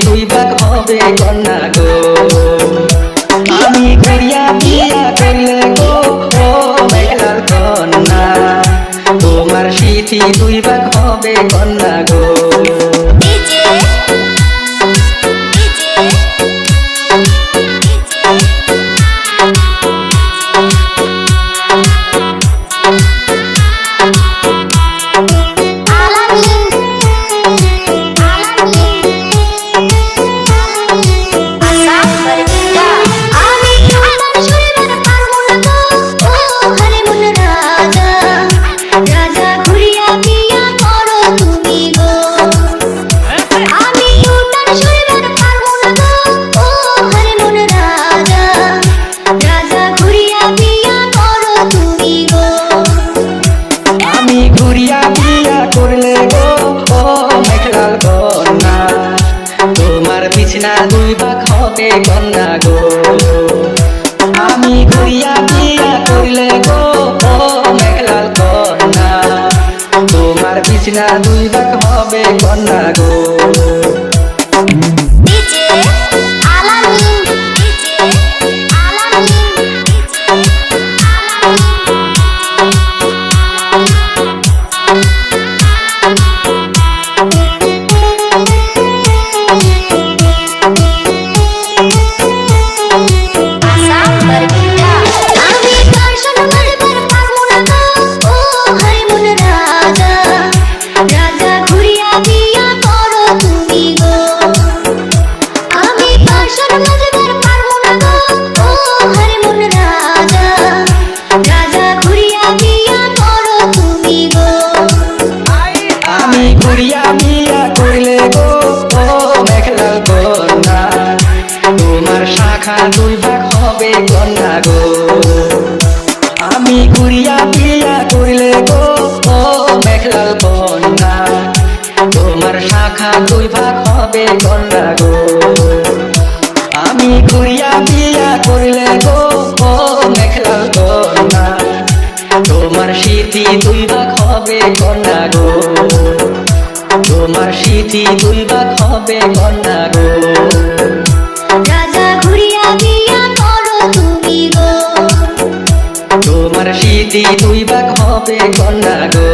দুই ভাগ হবে কন্যা গো আমি করিয়া বিয়া করলে গো ও মেঘলার কন্যা তোমার সিথি দুই ভাগ হবে কন্যা গো বিছনা দুই ভাগ হবে কন্যা গো আমি ঘুরিয়া বিয়া করলে গো ও মেঘলাল কন্যা তোমার বিছনা দুই ভাগ হবে কন্যা গো দুই ভাগ হবে কন্যা গো আমি ঘুরিয়া বিয়া করলে গো ও মেঘলাল কন্যা তোমার শাখা দুই ভাগ হবে কন্যা গো আমি ঘুরিয়া বিয়া করলে গো ও মেঘলাল কন্যা তোমার স্মৃতি দুই ভাগ হবে কন্যা গো তোমার স্মৃতি দুই ভাগ হবে কন্যা গো তোমার স্মৃতি দুই ভাগ হবে কন্যা গো।